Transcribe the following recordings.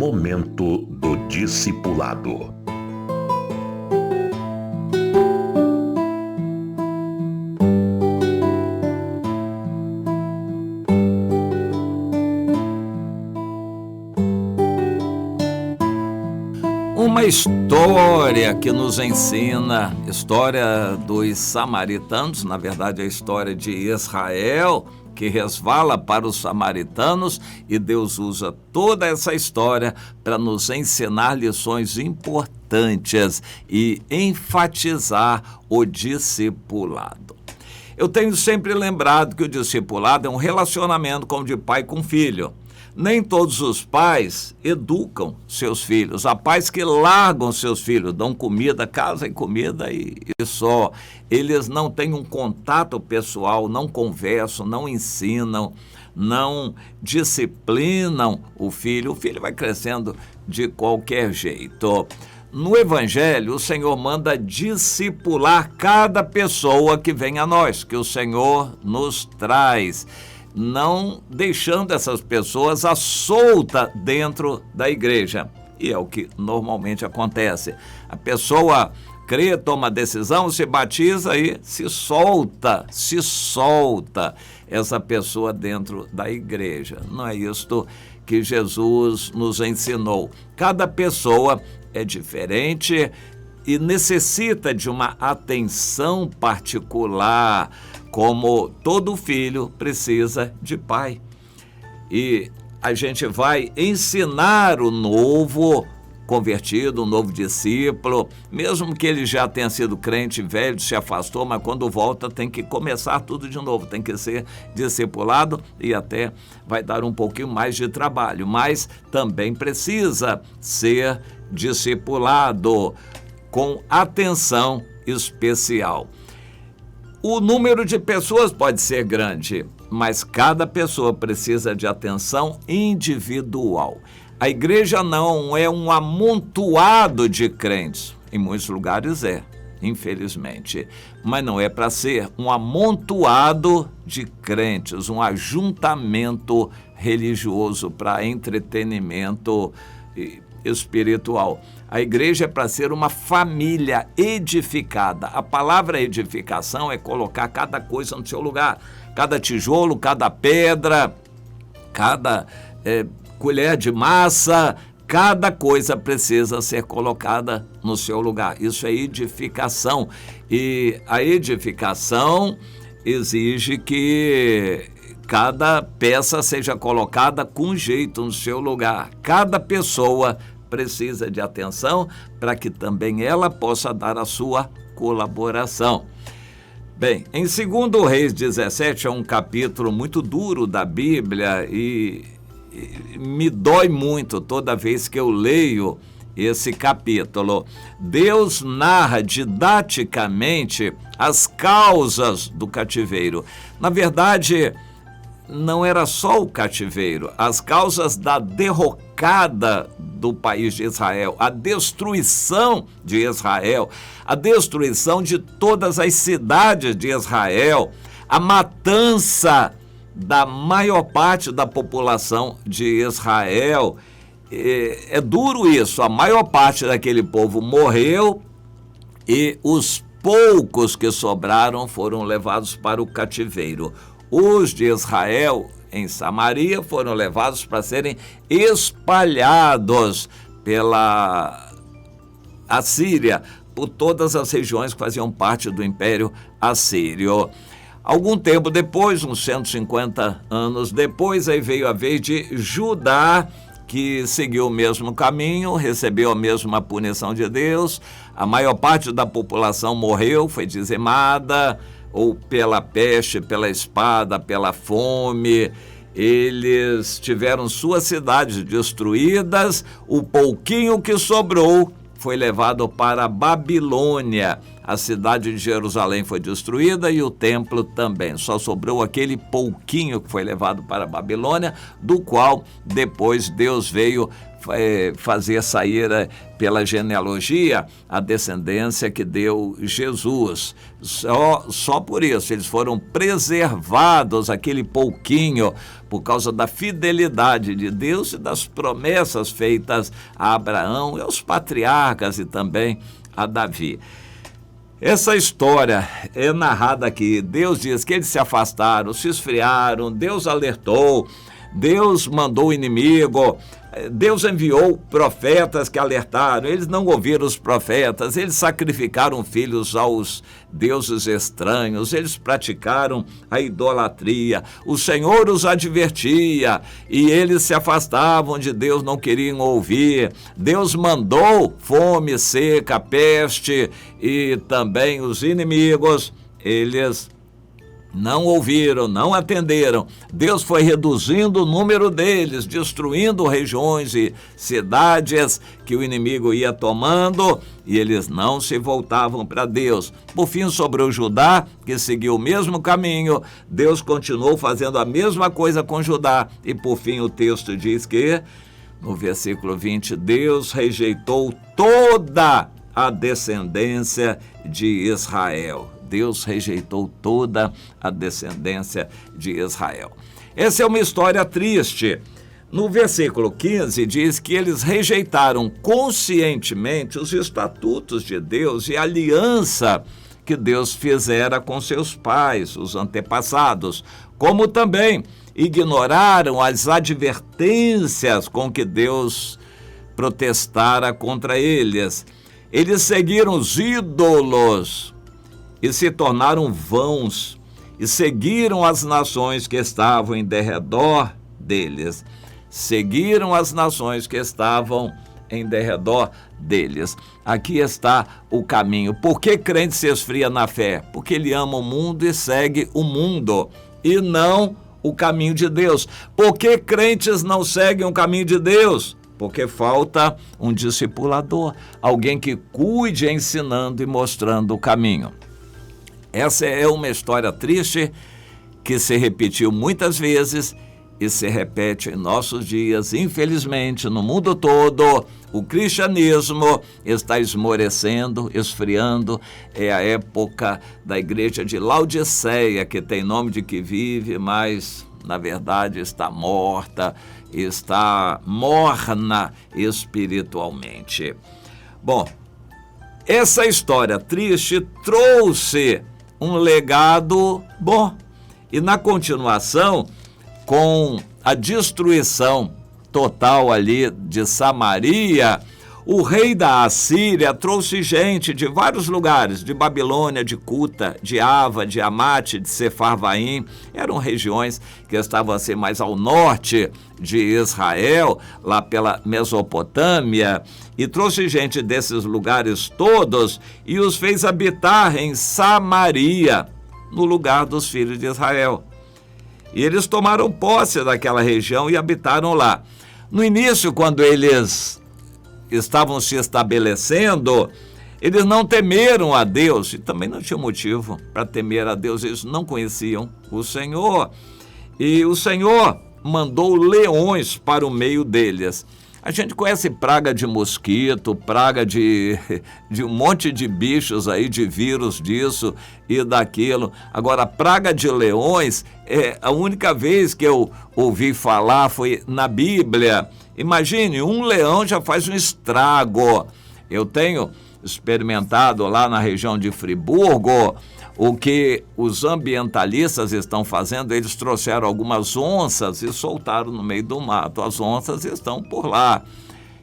Momento do Discipulado. Uma história que nos ensina, história dos samaritanos, na verdade a história de Israel, que resvala para os samaritanos, e Deus usa toda essa história para nos ensinar lições importantes e enfatizar o discipulado. Eu tenho sempre lembrado que o discipulado é um relacionamento como de pai com filho. Nem todos os pais educam seus filhos. Há pais que largam seus filhos, dão comida, casa e comida e só. Eles não têm um contato pessoal, não conversam, não ensinam, não disciplinam o filho. O filho vai crescendo de qualquer jeito. No Evangelho, o Senhor manda discipular cada pessoa que vem a nós, que o Senhor nos traz, não deixando essas pessoas à solta dentro da igreja. E é o que normalmente acontece. A pessoa crê, toma decisão, se batiza e se solta essa pessoa dentro da igreja. Não é isto que Jesus nos ensinou. Cada pessoa é diferente e necessita de uma atenção particular, como todo filho precisa de pai. E a gente vai ensinar o novo convertido, o novo discípulo, mesmo que ele já tenha sido crente velho, se afastou, mas quando volta tem que começar tudo de novo, tem que ser discipulado e até vai dar um pouquinho mais de trabalho, mas também precisa ser discipulado com atenção especial. O número de pessoas pode ser grande, mas cada pessoa precisa de atenção individual. A igreja não é um amontoado de crentes. Em muitos lugares é, infelizmente. Mas não é para ser um amontoado de crentes, um ajuntamento religioso para entretenimento espiritual. A igreja é para ser uma família edificada. A palavra edificação é colocar cada coisa no seu lugar. Cada tijolo, cada pedra, cada colher de massa, cada coisa precisa ser colocada no seu lugar. Isso é edificação. E a edificação exige que cada peça seja colocada com jeito no seu lugar. Cada pessoa precisa de atenção para que também ela possa dar a sua colaboração. Bem, em 2 Reis 17 é um capítulo muito duro da Bíblia e me dói muito toda vez que eu leio esse capítulo. Deus narra didaticamente as causas do cativeiro. Na verdade, não era só o cativeiro, as causas da derrocada do país de Israel, a destruição de Israel, a destruição de todas as cidades de Israel, a matança da maior parte da população de Israel. É duro isso, a maior parte daquele povo morreu e os poucos que sobraram foram levados para o cativeiro. Os de Israel, em Samaria, foram levados para serem espalhados pela Assíria, por todas as regiões que faziam parte do Império Assírio. Algum tempo depois, uns 150 anos depois, aí veio a vez de Judá, que seguiu o mesmo caminho, recebeu a mesma punição de Deus. A maior parte da população morreu, foi dizimada, ou pela peste, pela espada, pela fome. Eles tiveram suas cidades destruídas, o pouquinho que sobrou foi levado para a Babilônia. a cidade de Jerusalém foi destruída e o templo também. Só sobrou aquele pouquinho que foi levado para a Babilônia, do qual depois Deus veio fazer sair pela genealogia a descendência que deu Jesus. Só por isso eles foram preservados, aquele pouquinho, por causa da fidelidade de Deus e das promessas feitas a Abraão e aos patriarcas e também a Davi. Essa história é narrada aqui. Deus diz que eles se afastaram, se esfriaram, Deus alertou, Deus mandou o inimigo, Deus enviou profetas que alertaram, eles não ouviram os profetas, eles sacrificaram filhos aos deuses estranhos, eles praticaram a idolatria, o Senhor os advertia e eles se afastavam de Deus, não queriam ouvir. Deus mandou fome, seca, peste e também os inimigos, eles não ouviram, não atenderam. Deus foi reduzindo o número deles, destruindo regiões e cidades que o inimigo ia tomando, e eles não se voltavam para Deus. Por fim, sobre o Judá, que seguiu o mesmo caminho, Deus continuou fazendo a mesma coisa com Judá. E por fim o texto diz que, no versículo 20, Deus rejeitou toda a descendência de Israel. Deus rejeitou toda a descendência de Israel. Essa é uma história triste. No versículo 15 diz que eles rejeitaram conscientemente os estatutos de Deus e a aliança que Deus fizera com seus pais, os antepassados, como também ignoraram as advertências com que Deus protestara contra eles. Eles seguiram os ídolos e se tornaram vãos, e seguiram as nações que estavam em derredor deles. Seguiram as nações que estavam em derredor deles. Aqui está o caminho. Por que crente se esfria na fé? Porque ele ama o mundo e segue o mundo, e não o caminho de Deus. Por que crentes não seguem o caminho de Deus? Porque falta um discipulador, alguém que cuide ensinando e mostrando o caminho. Essa é uma história triste que se repetiu muitas vezes e se repete em nossos dias. Infelizmente, no mundo todo, o cristianismo está esmorecendo, esfriando. É a época da igreja de Laodiceia, que tem nome de que vive, mas, na verdade, está morta, está morna espiritualmente. Bom, essa história triste trouxe um legado bom. E na continuação, com a destruição total ali de Samaria, o rei da Assíria trouxe gente de vários lugares, de Babilônia, de Cuta, de Ava, de Amate, de Sefarvaim. Eram regiões que estavam assim mais ao norte de Israel, lá pela Mesopotâmia, e trouxe gente desses lugares todos e os fez habitar em Samaria, no lugar dos filhos de Israel. E eles tomaram posse daquela região e habitaram lá. No início, quando eles estavam se estabelecendo, eles não temeram a Deus, e também não tinham motivo para temer a Deus, eles não conheciam o Senhor. E o Senhor mandou leões para o meio deles. A gente conhece praga de mosquito, praga de um monte de bichos aí, de vírus disso e daquilo. Agora, praga de leões, a única vez que eu ouvi falar foi na Bíblia. Imagine, um leão já faz um estrago. Eu tenho experimentado lá na região de Friburgo o que os ambientalistas estão fazendo. Eles trouxeram algumas onças e soltaram no meio do mato. As onças estão por lá.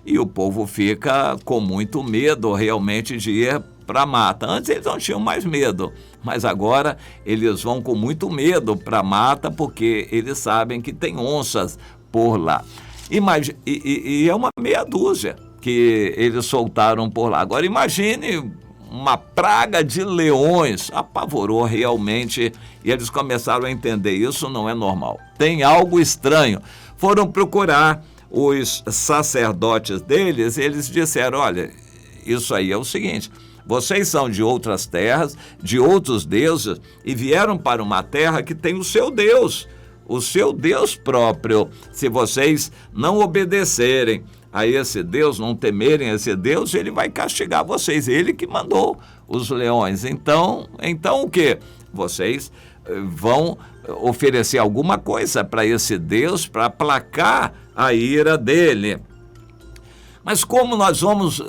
E o povo fica com muito medo realmente de ir para a mata. Antes eles não tinham mais medo, mas agora eles vão com muito medo para a mata porque eles sabem que tem onças por lá. E é uma meia dúzia que eles soltaram por lá. Agora imagine uma praga de leões, apavorou realmente, e eles começaram a entender, isso não é normal, tem algo estranho. Foram procurar os sacerdotes deles, eles disseram, olha, isso aí é o seguinte, Vocês são de outras terras, de outros deuses, e vieram para uma terra que tem o seu Deus próprio. Se vocês não obedecerem a esse Deus, não temerem esse Deus, ele vai castigar vocês. Ele que mandou os leões. Então o quê? Vocês vão oferecer alguma coisa para esse Deus para aplacar a ira dele. Mas como nós vamos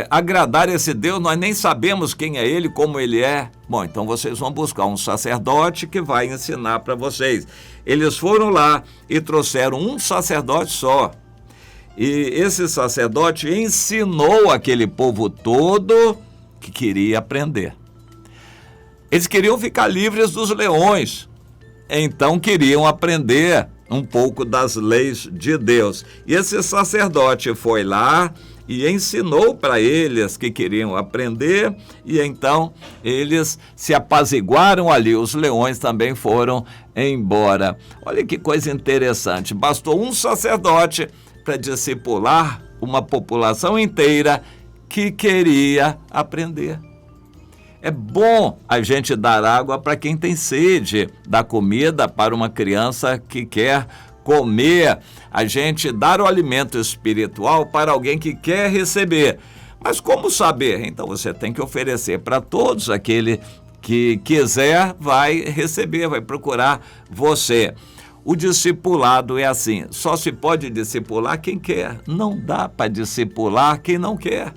agradar esse Deus? Nós nem sabemos quem é ele, como ele é. Bom, então vocês vão buscar um sacerdote que vai ensinar para vocês. Eles foram lá e trouxeram um sacerdote só. E esse sacerdote ensinou aquele povo todo que queria aprender. Eles queriam ficar livres dos leões, então queriam aprender um pouco das leis de Deus. E esse sacerdote foi lá e ensinou para eles que queriam aprender, e então eles se apaziguaram ali. Os leões também foram embora. Olha que coisa interessante, bastou um sacerdote para discipular uma população inteira que queria aprender. É bom a gente dar água para quem tem sede, dar comida para uma criança que quer comer, a gente dar o alimento espiritual para alguém que quer receber. Mas como saber? Então você tem que oferecer para todos. Aquele que quiser vai receber, vai procurar você. O discipulado é assim, só se pode discipular quem quer, não dá para discipular quem não quer.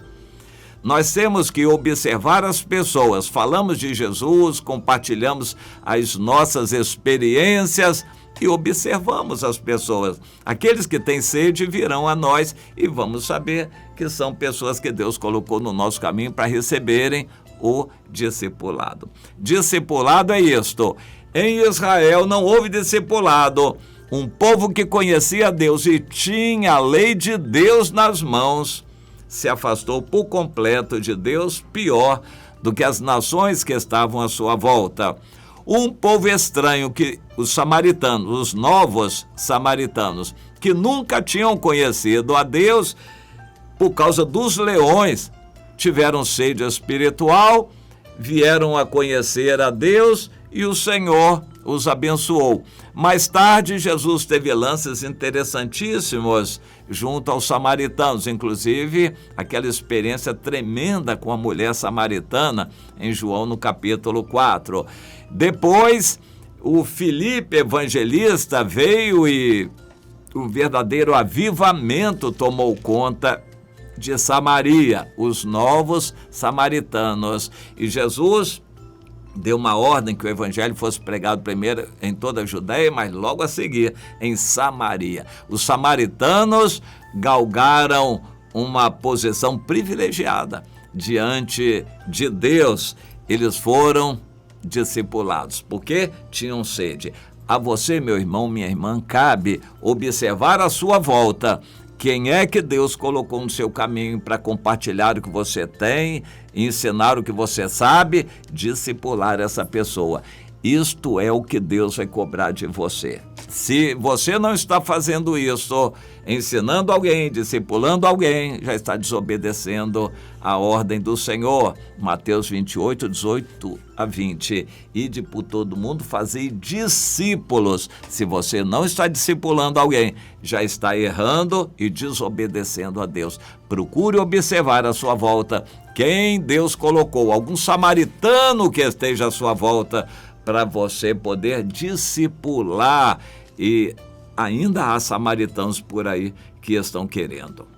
Nós temos que observar as pessoas, falamos de Jesus, compartilhamos as nossas experiências e observamos as pessoas. Aqueles que têm sede virão a nós e vamos saber que são pessoas que Deus colocou no nosso caminho para receberem o discipulado. Discipulado é isto. Em Israel não houve discipulado. Um povo que conhecia Deus e tinha a lei de Deus nas mãos se afastou por completo de Deus, pior do que as nações que estavam à sua volta. Um povo estranho, que os samaritanos, os novos samaritanos, que nunca tinham conhecido a Deus, por causa dos leões, tiveram sede espiritual, vieram a conhecer a Deus e o Senhor os abençoou. Mais tarde, Jesus teve lances interessantíssimos junto aos samaritanos, inclusive aquela experiência tremenda com a mulher samaritana em João no capítulo 4. Depois, o Filipe evangelista veio e o verdadeiro avivamento tomou conta de Samaria, os novos samaritanos. E Jesus deu uma ordem que o evangelho fosse pregado primeiro em toda a Judéia, mas logo a seguir em Samaria. Os samaritanos galgaram uma posição privilegiada diante de Deus. Eles foram discipulados, porque tinham sede. A você, meu irmão, minha irmã, cabe observar à sua volta quem é que Deus colocou no seu caminho para compartilhar o que você tem, ensinar o que você sabe, discipular essa pessoa. Isto é o que Deus vai cobrar de você. Se você não está fazendo isso, ensinando alguém, discipulando alguém, já está desobedecendo a ordem do Senhor. Mateus 28, 18 a 20. Ide por todo mundo, fazei discípulos. Se você não está discipulando alguém, já está errando e desobedecendo a Deus. Procure observar à sua volta quem Deus colocou, algum samaritano que esteja à sua volta, para você poder discipular. E ainda há samaritanos por aí que estão querendo.